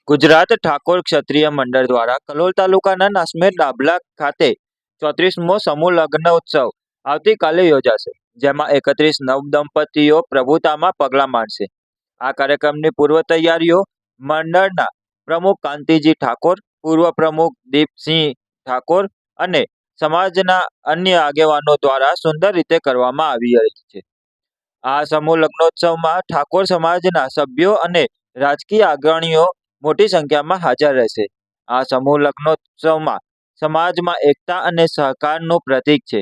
ગુજરાત ઠાકોર ક્ષત્રિય મંડળ દ્વારા કલોલ તાલુકાના નાસમેર ડાભલા ખાતે 34મો સમૂહ લગ્ન ઉત્સવ આવતીકાલે યોજાશે, જેમાં 31 નવદંપતીઓ પ્રભુતામાં પગલાં માંડશે. આ કાર્યક્રમની પૂર્વ તૈયારીઓ મંડળના પ્રમુખ કાંતિજી ઠાકોર, પૂર્વ પ્રમુખ દીપસિંહ ઠાકોર અને સમાજના અન્ય આગેવાનો દ્વારા સુંદર રીતે કરવામાં આવી રહી છે. આ સમૂહ લગ્નોત્સવમાં ઠાકોર સમાજના સભ્યો અને રાજકીય અગ્રણીઓ મોટી સંખ્યામાં હાજર રહેશે. આ સમૂહ લગ્નોત્સવમાં સમાજમાં એકતા અને સહકારનું પ્રતીક છે,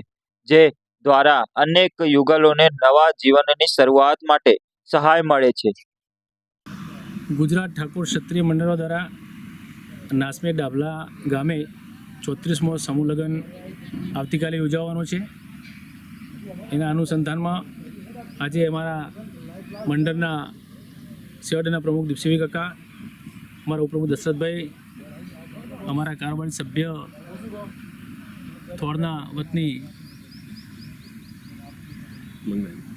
જે દ્વારા અનેક યુગલોને નવા જીવનની શરૂઆત માટે સહાય મળે છે. ગુજરાત ઠાકોર ક્ષત્રિય મંડળો દ્વારા નાસમેર ડાભલા ગામે 34મો સમૂહ લગ્ન આવતીકાલે યોજાવાનો છે. એના અનુસંધાનમાં આજે અમારા મંડળના સેવાડના પ્રમુખ દીપસિંહ કાકા, અમારા ઉપપ્રમુખ દશરથભાઈ, અમારા કારોબારી સભ્ય થોડના વતની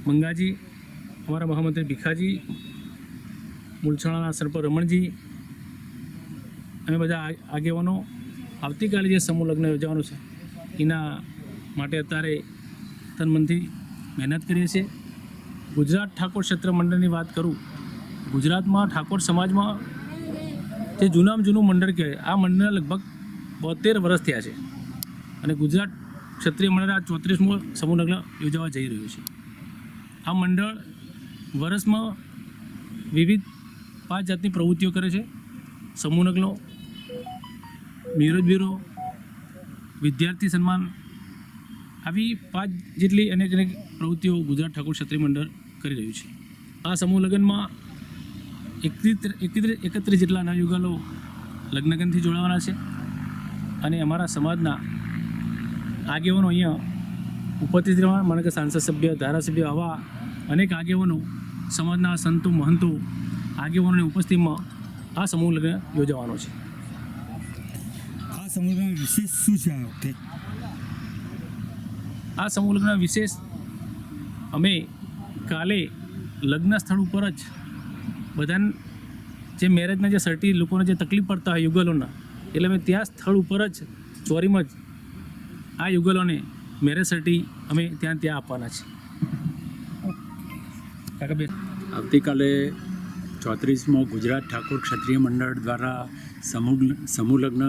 મંગાજી, અમારા મહામંત્રી ભીખાજી, મૂલછણાના સરપંચ રમણજી, અમે બધા આગેવાનો આવતીકાલે જે સમૂહ લગ્ન યોજવાનું છે એના માટે અત્યારે તનમનથી મહેનત કરીએ છીએ. ગુજરાત ઠાકોર ક્ષત્રિય મંડળની વાત કરું, ગુજરાતમાં ઠાકોર સમાજમાં જે જૂનામાં જૂનું મંડળ કહેવાય, આ મંડળના લગભગ 72 વર્ષ થયા છે અને ગુજરાત ક્ષત્રિય મંડળ આ 34મો સમૂહ લગ્ન યોજવા જઈ રહ્યું છે. આ મંડળ વર્ષમાં વિવિધ 5 જાતની પ્રવૃત્તિઓ કરે છે. સમૂહ લગ્નો, મેરેજ બ્યુરો, વિદ્યાર્થી સન્માન, આવી 5 જેટલી અનેક પ્રવૃત્તિઓ ગુજરાત ઠાકોર ક્ષત્રિય મંડળ કરી રહ્યું છે. આ સમૂહ લગ્નમાં 31 જેટલા નવયુગલો લગ્નગનથી જોડાવાના છે અને અમારા સમાજના આગેવાનો અહીંયા ઉપસ્થિત રહેવાના, મને કે સાંસદ સભ્ય, ધારાસભ્ય, આવા અનેક આગેવાનો, સમાજના સંતો, મહંતો, આગેવાનોની ઉપસ્થિતિમાં આ સમૂહ લગ્ન યોજવાનો છે. આ સમૂહ લગ્ન વિશેષ શું છે આ વખતે? આ સમૂહ લગ્ન વિશેષ અમે કાલે લગ્ન સ્થળ ઉપર જ બધાને જે મેરેજના જે સર્ટી લોકોને જે તકલીફ પડતા હોય યુગલોના, એટલે અમે ત્યાં સ્થળ ઉપર જ ચોરીમાં જ આ યુગલોને મેરેજ સર્ટી અમે ત્યાં આપવાના છે. કાકાબેન, આવતીકાલે 34મો ગુજરાત ઠાકોર ક્ષત્રિય મંડળ દ્વારા સમૂહ લગ્ન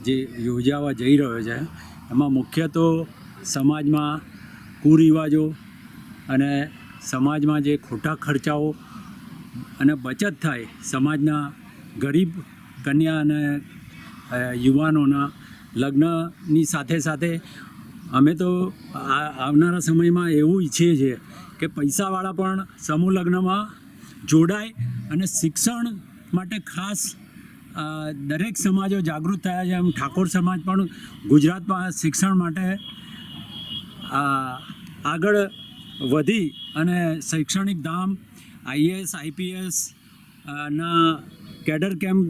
જે યોજાવા જઈ રહ્યો છે, એમાં મુખ્ય તો સમાજમાં કુરિવાજો અને સમાજમાં જે ખોટા ખર્ચાઓ અને બચત થાય, સમાજના ગરીબ કન્યા અને યુવાનોના લગ્નની સાથે સાથે અમે તો આવનારા સમયમાં એવું ઈચ્છીએ છીએ કે પૈસાવાળા પણ સમૂહ લગ્નમાં જોડાય અને શિક્ષણ માટે ખાસ દરેક સમાજો જાગૃત થયા છે. એમ ઠાકોર સમાજ પણ ગુજરાતમાં શિક્ષણ માટે આગળ વધી અને શૈક્ષણિક ધામ, IAS, IPS ના કેડર કેમ્પ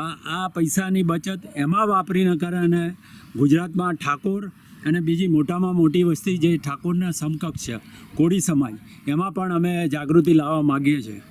આ પૈસાની બચત એમાં વાપરી ન કરે અને ગુજરાતમાં ઠાકોર અને બીજી મોટામાં મોટી વસ્તી જે ઠાકોરના સમકક્ષ છે, કોળી સમાજ, એમાં પણ અમે જાગૃતિ લાવવા માગીએ છીએ.